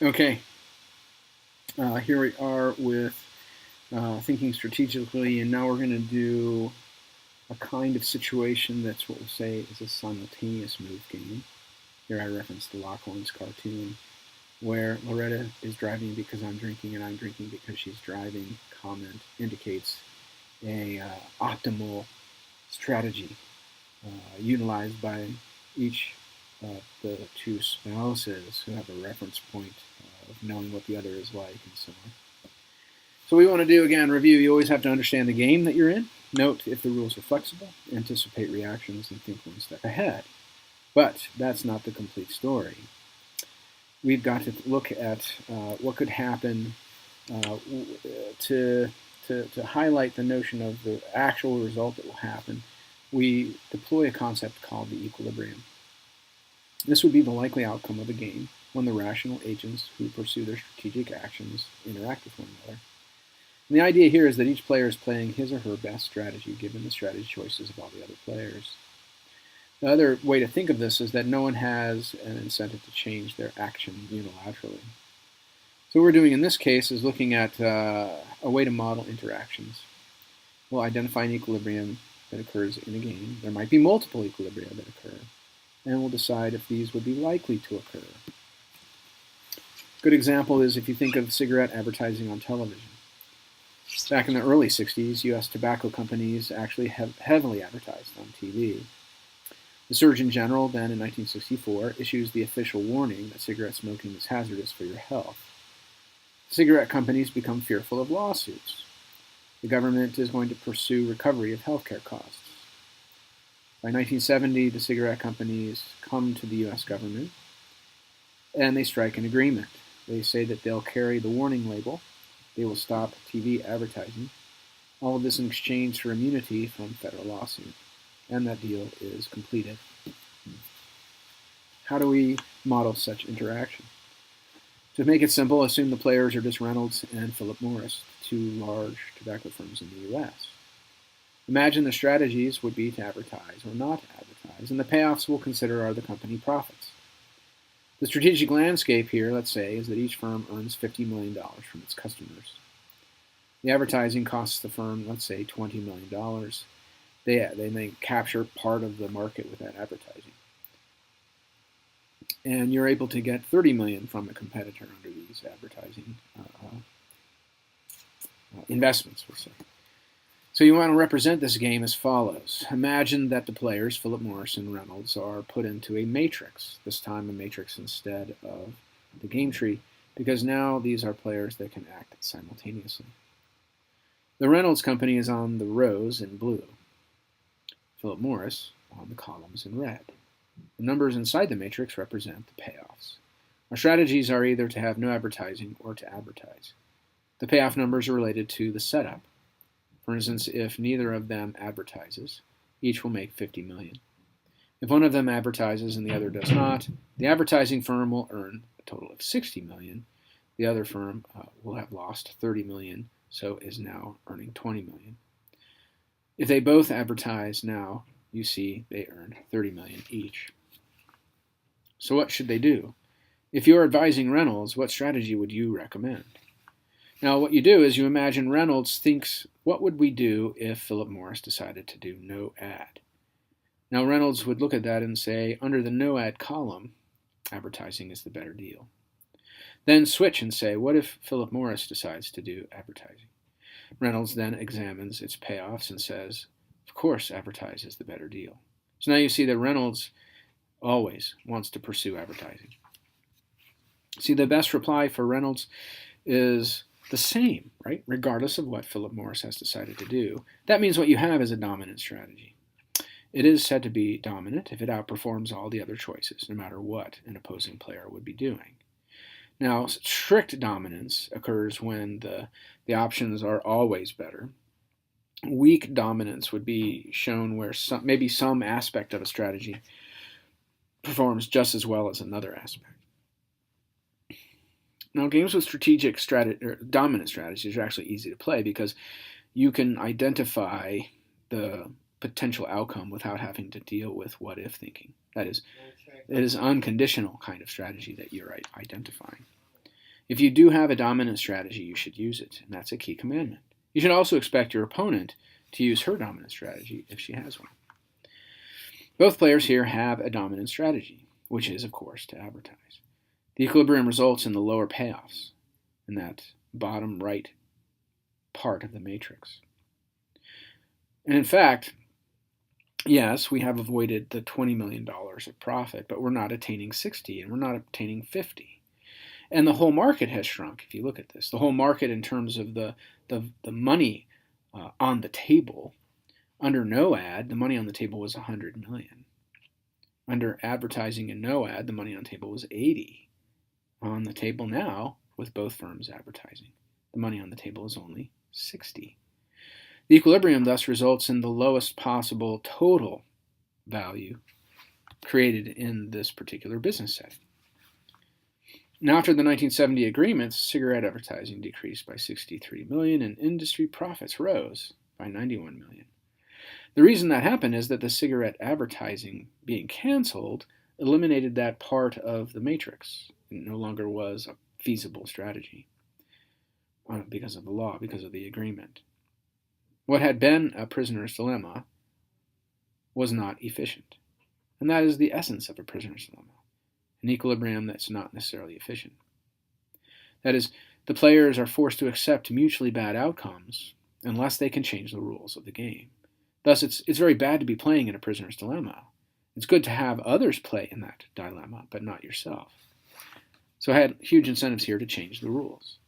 Okay, here we are with thinking strategically, and now we're going to do a kind of situation that's what we'll say is a simultaneous move game. Here I referenced the Lockhorns cartoon, where Loretta is driving because I'm drinking and I'm drinking because she's driving. Comment indicates a optimal strategy utilized by each of the two spouses who have a reference point of knowing what the other is like and so on. So we want to do, again, review. You always have to understand the game that you're in. Note if the rules are flexible, anticipate reactions, and think one step ahead. But that's not the complete story. We've got to look at what could happen to, to highlight the notion of the actual result that will happen. We deploy a concept called the equilibrium. This would be the likely outcome of a game when the rational agents who pursue their strategic actions interact with one another. And the idea here is that each player is playing his or her best strategy given the strategy choices of all the other players. The other way to think of this is that no one has an incentive to change their action unilaterally. So what we're doing in this case is looking at a way to model interactions. We'll identify an equilibrium that occurs in a game. There might be multiple equilibria that occur, and we'll decide if these would be likely to occur. A good example is if you think of cigarette advertising on television. Back in the early 60s, U.S. tobacco companies actually heavily advertised on TV. The Surgeon General, then in 1964, issues the official warning that cigarette smoking is hazardous for your health. Cigarette companies become fearful of lawsuits. The government is going to pursue recovery of healthcare costs. By 1970, the cigarette companies come to the U.S. government and they strike an agreement. They say that they'll carry the warning label. They will stop TV advertising. All of this in exchange for immunity from federal lawsuit. And that deal is completed. How do we model such interaction? To make it simple, assume the players are just Reynolds and Philip Morris, two large tobacco firms in the U.S. Imagine the strategies would be to advertise or not advertise, and the payoffs we'll consider are the company profits. The strategic landscape here, let's say, is that each firm earns $50 million from its customers. The advertising costs the firm, let's say, $20 million. They may capture part of the market with that advertising. And you're able to get $30 million from a competitor under these advertising investments, we'll say. So you want to represent this game as follows. Imagine that the players, Philip Morris and Reynolds, are put into a matrix, this time a matrix instead of the game tree, because now these are players that can act simultaneously. The Reynolds company is on the rows in blue, Philip Morris on the columns in red. The numbers inside the matrix represent the payoffs. Our strategies are either to have no advertising or to advertise. The payoff numbers are related to the setup. For instance, if neither of them advertises, each will make $50 million. If one of them advertises and the other does not, the advertising firm will earn a total of $60 million. The other firm will have lost $30 million, so is now earning $20 million. If they both advertise now, you see they earn $30 million each. So what should they do? If you're advising Reynolds, what strategy would you recommend? Now, what you do is you imagine Reynolds thinks, what would we do if Philip Morris decided to do no ad? Now, Reynolds would look at that and say, under the no ad column, advertising is the better deal. Then switch and say, what if Philip Morris decides to do advertising? Reynolds then examines its payoffs and says, of course, advertise is the better deal. So now you see that Reynolds always wants to pursue advertising. See, the best reply for Reynolds is the same, right? Regardless of what Philip Morris has decided to do. That means what you have is a dominant strategy. It is said to be dominant if it outperforms all the other choices, no matter what an opposing player would be doing. Now, strict dominance occurs when the options are always better. Weak dominance would be shown where maybe some aspect of a strategy performs just as well as another aspect. Now, games with dominant strategies are actually easy to play because you can identify the potential outcome without having to deal with what-if thinking. That is, it is unconditional kind of strategy that you're identifying. If you do have a dominant strategy, you should use it, and that's a key commandment. You should also expect your opponent to use her dominant strategy if she has one. Both players here have a dominant strategy, which is, of course, to advertise. The equilibrium results in the lower payoffs in that bottom right part of the matrix. And in fact, yes, we have avoided the $20 million of profit, but we're not attaining 60 and we're not obtaining 50. And the whole market has shrunk, if you look at this. The whole market in terms of the money on the table. Under no ad, the money on the table was 100 million. Under advertising and no ad, the money on the table was 80. On the table now, with both firms advertising, the money on the table is only 60. The equilibrium thus results in the lowest possible total value created in this particular business setting. Now, after the 1970 agreements, cigarette advertising decreased by 63 million and industry profits rose by 91 million. The reason that happened is that the cigarette advertising being canceled eliminated that part of the matrix. It no longer was a feasible strategy because of the law, because of the agreement. What had been a prisoner's dilemma was not efficient. And that is the essence of a prisoner's dilemma, an equilibrium that's not necessarily efficient. That is, the players are forced to accept mutually bad outcomes unless they can change the rules of the game. Thus, it's very bad to be playing in a prisoner's dilemma. It's good to have others play in that dilemma, but not yourself. So I had huge incentives here to change the rules.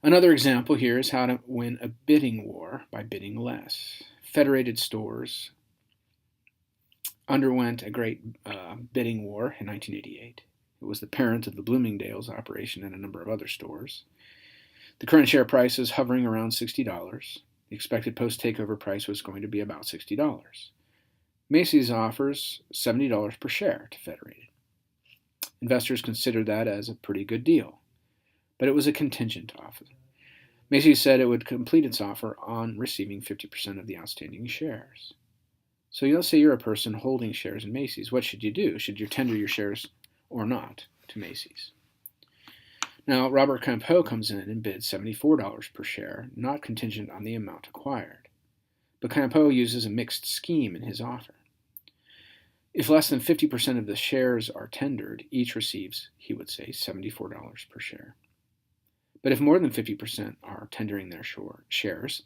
Another example here is how to win a bidding war by bidding less. Federated Stores underwent a great bidding war in 1988. It was the parent of the Bloomingdale's operation and a number of other stores. The current share price is hovering around $60. The expected post-takeover price was going to be about $60. Macy's offers $70 per share to Federated. Investors considered that as a pretty good deal, but it was a contingent offer. Macy's said it would complete its offer on receiving 50% of the outstanding shares. So let's say you're a person holding shares in Macy's. What should you do? Should you tender your shares or not to Macy's? Now, Robert Campeau comes in and bids $74 per share, not contingent on the amount acquired. But Campeau uses a mixed scheme in his offer. If less than 50% of the shares are tendered, each receives, he would say, $74 per share. But if more than 50% are tendering their shares,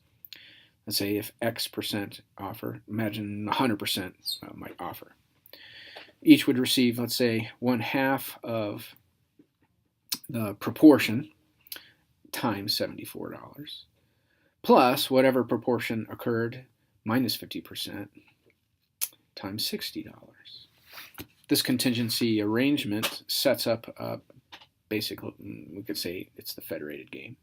let's say if X percent offer, imagine 100% might offer, each would receive, let's say, 1/2 of the proportion times $74, plus whatever proportion occurred minus 50% times $60. This contingency arrangement sets up basically, we could say it's the Federated game.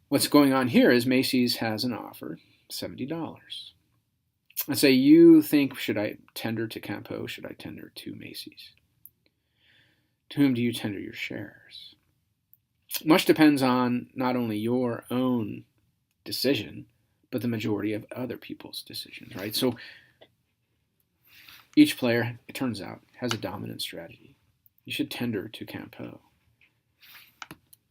What's going on here is Macy's has an offer, $70. Let's say you think, should I tender to Campeau? Should I tender to Macy's? To whom do you tender your shares? Much depends on not only your own decision, but the majority of other people's decisions, right? So each player, it turns out, has a dominant strategy. You should tender to Campeau.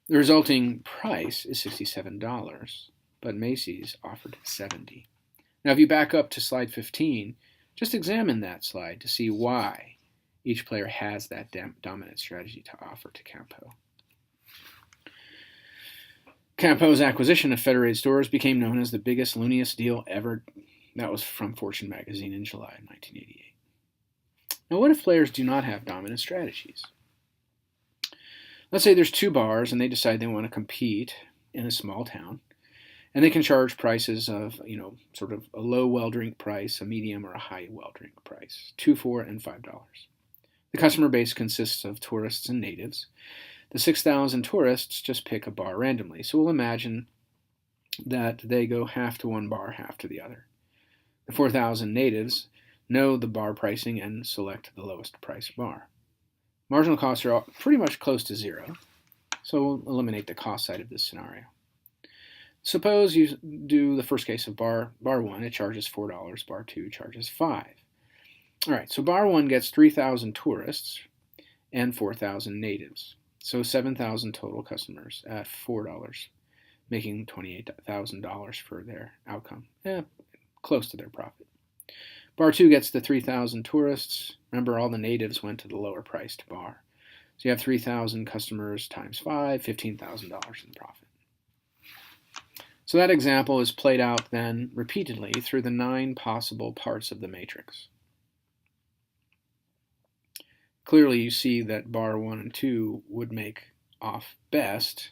The resulting price is $67, but Macy's offered $70. Now, if you back up to slide 15, just examine that slide to see why each player has that dominant strategy to offer to Campeau. Campeau's acquisition of Federated Stores became known as the biggest, looniest deal ever. That was from Fortune magazine in July of 1988. Now, what if players do not have dominant strategies? Let's say there's two bars and they decide they want to compete in a small town, and they can charge prices of, sort of a low well drink price, a medium, or a high well drink price, $2, $4, and $5. The customer base consists of tourists and natives. The 6,000 tourists just pick a bar randomly, so we'll imagine that they go half to one bar, half to the other. The 4,000 natives know the bar pricing and select the lowest price bar. Marginal costs are pretty much close to zero, so we'll eliminate the cost side of this scenario. Suppose you do the first case of bar 1, it charges $4, bar 2 charges $5. All right, so bar 1 gets 3,000 tourists and 4,000 natives. So 7,000 total customers at $4, making $28,000 for their outcome. Close to their profit. Bar 2 gets the 3,000 tourists. Remember, all the natives went to the lower priced bar. So you have 3,000 customers times 5, $15,000 in profit. So that example is played out then repeatedly through the 9 possible parts of the matrix. Clearly, you see that bar 1 and 2 would make off best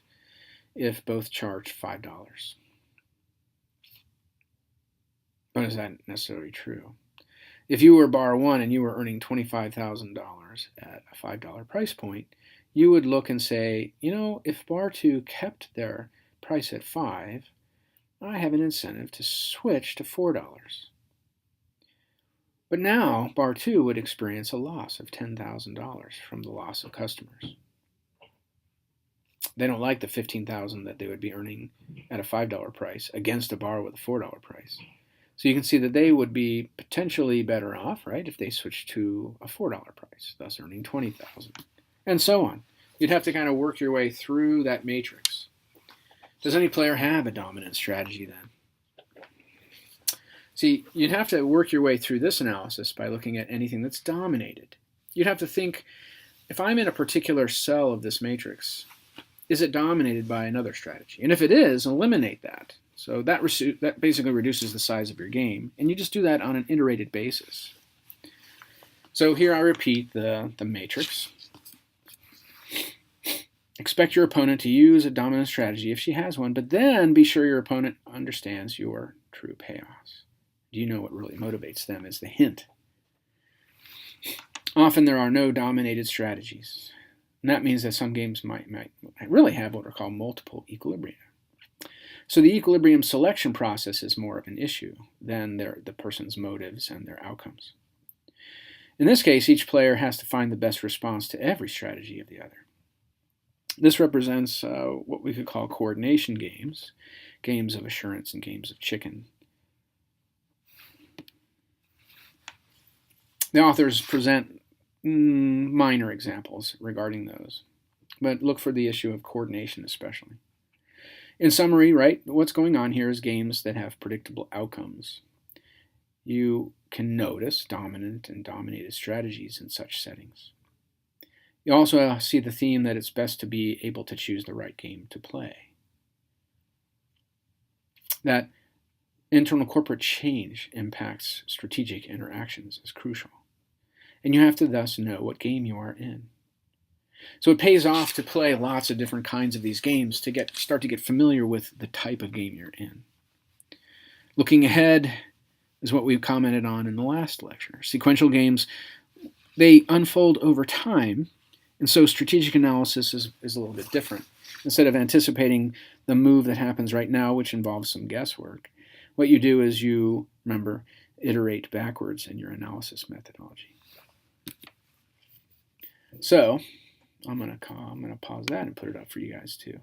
if both charged $5. But is that necessarily true? If you were bar 1 and you were earning $25,000 at a $5 price point, you would look and say, if bar 2 kept their price at $5, I have an incentive to switch to $4. But now bar 2 would experience a loss of $10,000 from the loss of customers. They don't like the $15,000 that they would be earning at a $5 price against a bar with a $4 price. So you can see that they would be potentially better off, right, if they switched to a $4 price, thus earning $20,000, and so on. You'd have to kind of work your way through that matrix. Does any player have a dominant strategy then? See, you'd have to work your way through this analysis by looking at anything that's dominated. You'd have to think, if I'm in a particular cell of this matrix, is it dominated by another strategy? And if it is, eliminate that. So that basically reduces the size of your game, and you just do that on an iterated basis. So here I repeat the matrix. Expect your opponent to use a dominant strategy if she has one, but then be sure your opponent understands your true payoffs. Do you know what really motivates them is the hint. Often there are no dominated strategies. And that means that some games might really have what are called multiple equilibria. So the equilibrium selection process is more of an issue than the person's motives and their outcomes. In this case, each player has to find the best response to every strategy of the other. This represents what we could call coordination games, games of assurance and games of chicken. The authors present minor examples regarding those, but look for the issue of coordination especially. In summary, right, what's going on here is games that have predictable outcomes. You can notice dominant and dominated strategies in such settings. You also see the theme that it's best to be able to choose the right game to play. That internal corporate change impacts strategic interactions is crucial. And you have to thus know what game you are in. So it pays off to play lots of different kinds of these games to start to get familiar with the type of game you're in. Looking ahead is what we've commented on in the last lecture. Sequential games, they unfold over time, and so strategic analysis is a little bit different. Instead of anticipating the move that happens right now, which involves some guesswork, what you do is you, remember, iterate backwards in your analysis methodology. So I'm going to pause that and put it up for you guys too.